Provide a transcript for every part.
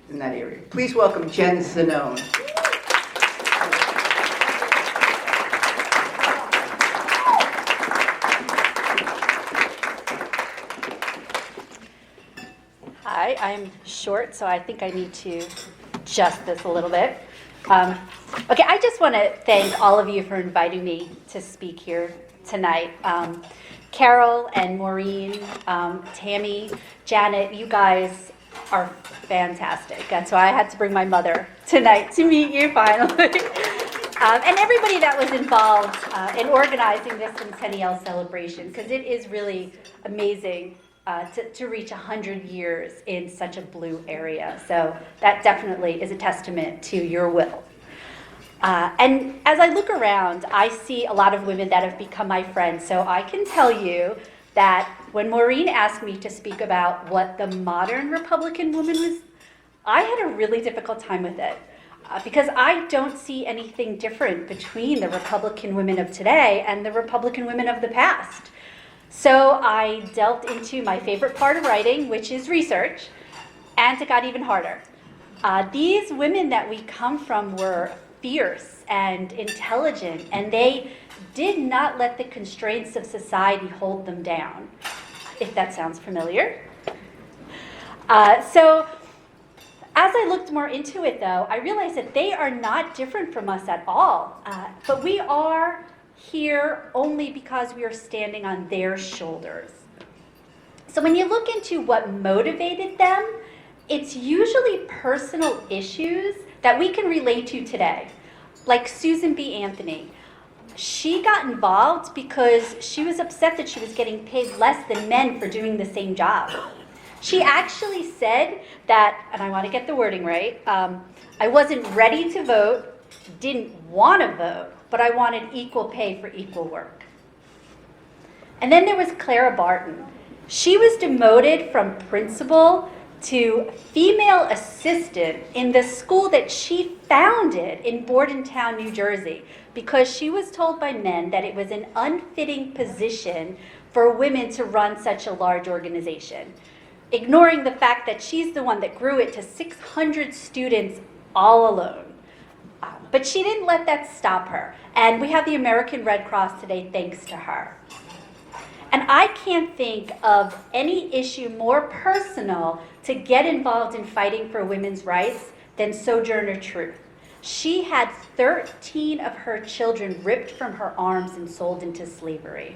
in that area. Please welcome Jen Zinone. Hi, I'm short, so I think I need to adjust this a little bit. Okay, I just want to thank all of you for inviting me to speak here tonight. Carol and Maureen, Tammy, Janet, you guys are fantastic. And so I had to bring my mother tonight to meet you finally. And everybody that was involved in organizing this Centennial celebration, because it is really amazing to reach 100 years in such a blue area. So that definitely is a testament to your will. And as I look around, I see a lot of women that have become my friends. So I can tell you that when Maureen asked me to speak about what the modern Republican woman was, I had a really difficult time with it. Because I don't see anything different between the Republican women of today and the Republican women of the past. So I delved into my favorite part of writing, which is research, and it got even harder. These women that we come from were fierce and intelligent, and they did not let the constraints of society hold them down, if that sounds familiar. So as I looked more into it, though, I realized that they are not different from us at all, but we are here only because we are standing on their shoulders. So when you look into what motivated them, it's usually personal issues that we can relate to today, like Susan B. Anthony. She got involved because she was upset that she was getting paid less than men for doing the same job. She actually said that, and I want to get the wording right, I wasn't ready to vote, didn't want to vote, but I wanted equal pay for equal work. And then there was Clara Barton. She was demoted from principal to female assistant in the school that she founded in Bordentown, New Jersey, because she was told by men that it was an unfitting position for women to run such a large organization, ignoring the fact that she's the one that grew it to 600 students all alone. But she didn't let that stop her, and we have the American Red Cross today thanks to her. And I can't think of any issue more personal to get involved in fighting for women's rights than Sojourner Truth. She had 13 of her children ripped from her arms and sold into slavery.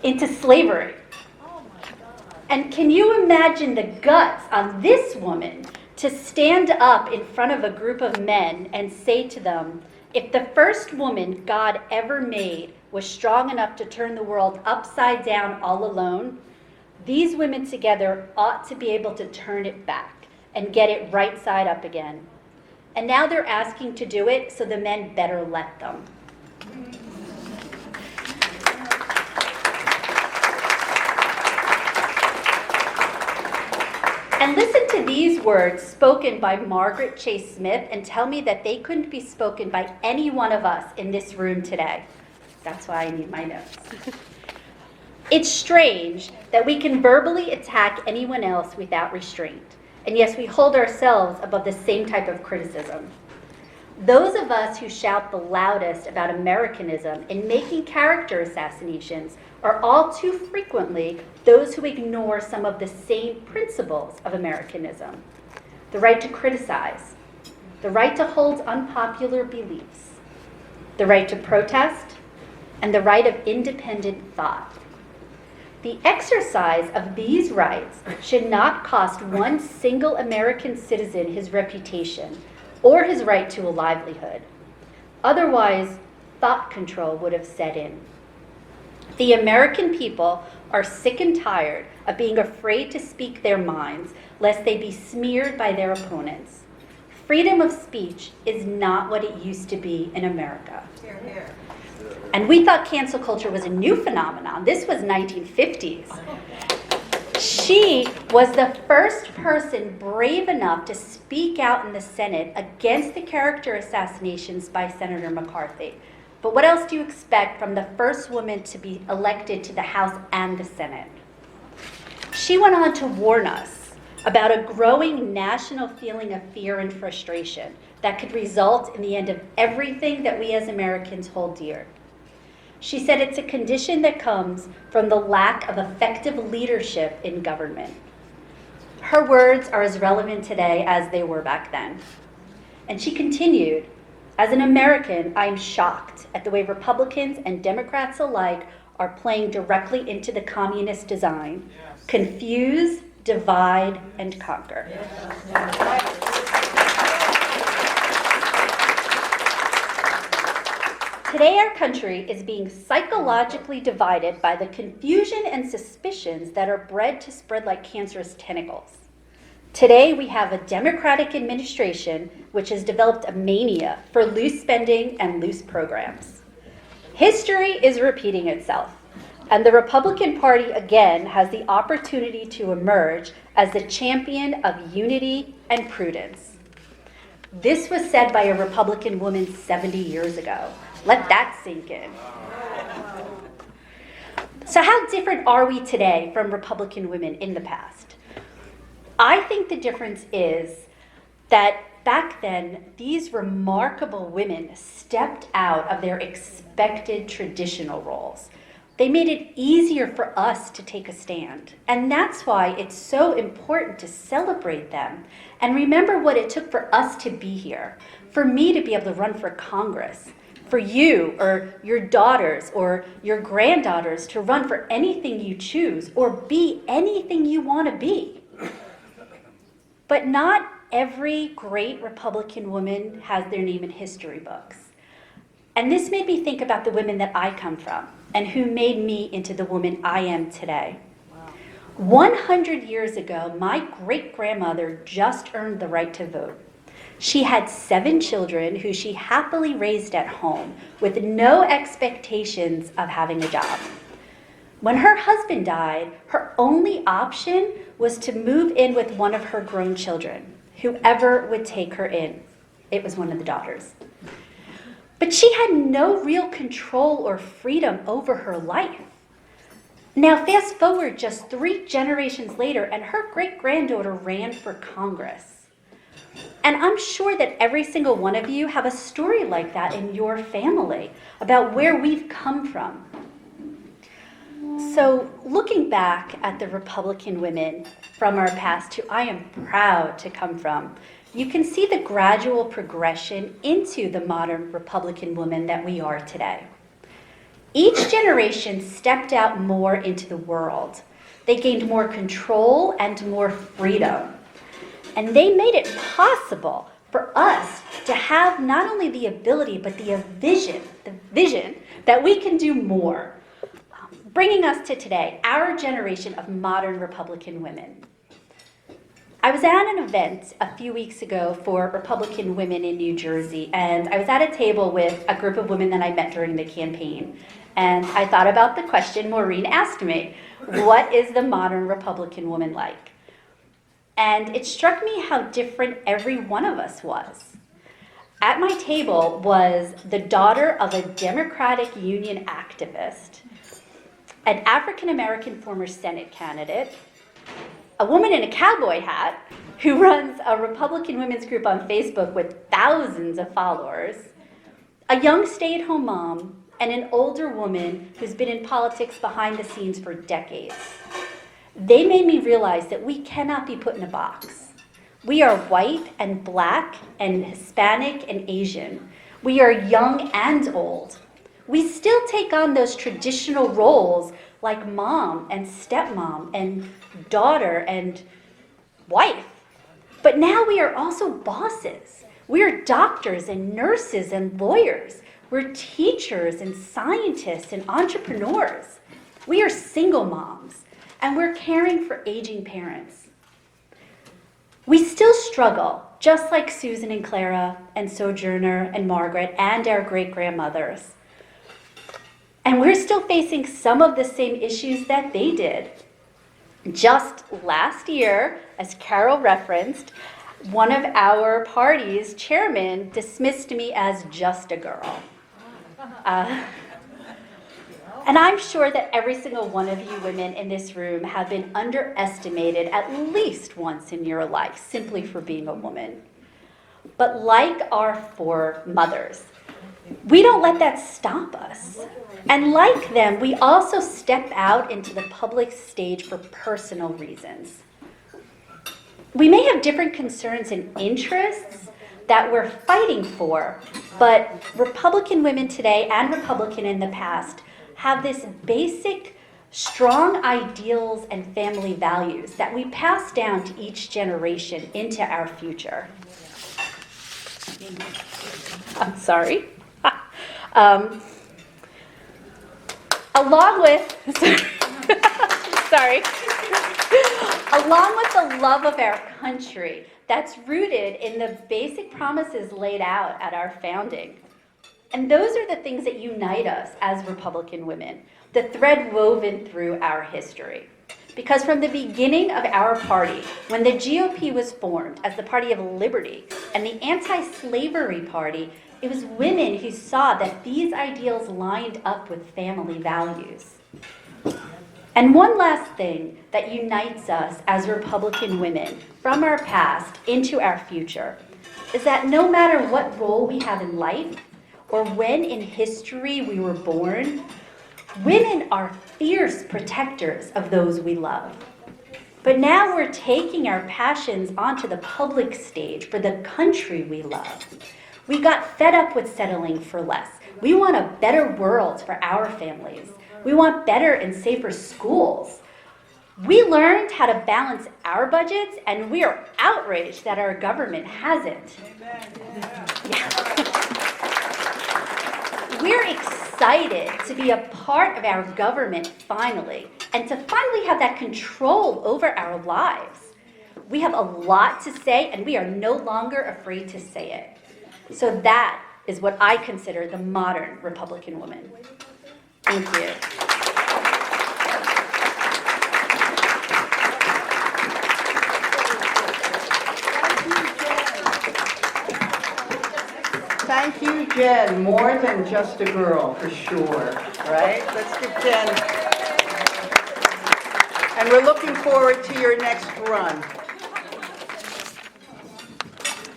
Into slavery. Oh my God. And can you imagine the guts on this woman to stand up in front of a group of men and say to them, if the first woman God ever made was strong enough to turn the world upside down all alone, these women together ought to be able to turn it back and get it right side up again. And now they're asking to do it, so the men better let them. And listen to these words spoken by Margaret Chase Smith and tell me that they couldn't be spoken by any one of us in this room today. That's why I need my notes. It's strange that we can verbally attack anyone else without restraint. And yes, we hold ourselves above the same type of criticism. Those of us who shout the loudest about Americanism and making character assassinations are all too frequently those who ignore some of the same principles of Americanism. The right to criticize, the right to hold unpopular beliefs, the right to protest, and the right of independent thought. The exercise of these rights should not cost one single American citizen his reputation or his right to a livelihood. Otherwise, thought control would have set in. The American people are sick and tired of being afraid to speak their minds lest they be smeared by their opponents. Freedom of speech is not what it used to be in America. Hear, hear. And we thought cancel culture was a new phenomenon. This was 1950s. She was the first person brave enough to speak out in the Senate against the character assassinations by Senator McCarthy. But what else do you expect from the first woman to be elected to the House and the Senate? She went on to warn us about a growing national feeling of fear and frustration that could result in the end of everything that we as Americans hold dear. She said it's a condition that comes from the lack of effective leadership in government. Her words are as relevant today as they were back then. And she continued, as an American, I'm shocked at the way Republicans and Democrats alike are playing directly into the communist design. Yes. Confuse, divide, and conquer. Yes. Today, our country is being psychologically divided by the confusion and suspicions that are bred to spread like cancerous tentacles. Today, we have a Democratic administration which has developed a mania for loose spending and loose programs. History is repeating itself, and the Republican Party again has the opportunity to emerge as the champion of unity and prudence. This was said by a Republican woman 70 years ago. Let that sink in. So how different are we today from Republican women in the past? I think the difference is that back then, these remarkable women stepped out of their expected traditional roles. They made it easier for us to take a stand. And that's why it's so important to celebrate them and remember what it took for us to be here, for me to be able to run for Congress, for you or your daughters or your granddaughters to run for anything you choose or be anything you want to be. But not every great Republican woman has their name in history books. And this made me think about the women that I come from and who made me into the woman I am today. Wow. 100 years ago, my great-grandmother just earned the right to vote. She had 7 children who she happily raised at home with no expectations of having a job. When her husband died, her only option was to move in with one of her grown children, whoever would take her in. It was one of the daughters. But she had no real control or freedom over her life. Now fast forward just 3 generations later, and her great-granddaughter ran for Congress. And I'm sure that every single one of you have a story like that in your family about where we've come from. So looking back at the Republican women from our past, who I am proud to come from, you can see the gradual progression into the modern Republican woman that we are today. Each generation stepped out more into the world. They gained more control and more freedom. And they made it possible for us to have not only the ability, but the vision that we can do more. Bringing us to today, our generation of modern Republican women. I was at an event a few weeks ago for Republican women in New Jersey, and I was at a table with a group of women that I met during the campaign. And I thought about the question Maureen asked me, what is the modern Republican woman like? And it struck me how different every one of us was. At my table was the daughter of a Democratic Union activist, an African-American former Senate candidate, a woman in a cowboy hat who runs a Republican women's group on Facebook with thousands of followers, a young stay-at-home mom, and an older woman who's been in politics behind the scenes for decades. They made me realize that we cannot be put in a box. We are white and black and Hispanic and Asian. We are young and old. We still take on those traditional roles like mom and stepmom and daughter and wife. But now we are also bosses. We are doctors and nurses and lawyers. We're teachers and scientists and entrepreneurs. We are single moms, and we're caring for aging parents. We still struggle, just like Susan and Clara and Sojourner and Margaret and our great-grandmothers. And we're still facing some of the same issues that they did. Just last year, as Carol referenced, one of our party's chairmen dismissed me as just a girl. And I'm sure that every single one of you women in this room have been underestimated at least once in your life simply for being a woman. But like our four mothers, we don't let that stop us. And like them, we also step out into the public stage for personal reasons. We may have different concerns and interests that we're fighting for, but Republican women today and Republican in the past have this basic, strong ideals and family values that we pass down to each generation into our future. I'm sorry. Along with the love of our country that's rooted in the basic promises laid out at our founding. And those are the things that unite us as Republican women, the thread woven through our history. Because from the beginning of our party, when the GOP was formed as the party of liberty and the anti-slavery party, it was women who saw that these ideals lined up with family values. And one last thing that unites us as Republican women from our past into our future is that no matter what role we have in life or when in history we were born, women are fierce protectors of those we love. But now we're taking our passions onto the public stage for the country we love. We got fed up with settling for less. We want a better world for our families. We want better and safer schools. We learned how to balance our budgets, and we are outraged that our government hasn't. Yeah. We're excited to be a part of our government finally, and to finally have that control over our lives. We have a lot to say, and we are no longer afraid to say it. So that is what I consider the modern Republican woman. Thank you. Thank you, Jen. More than just a girl, for sure, right? Let's give Jen. And we're looking forward to your next run.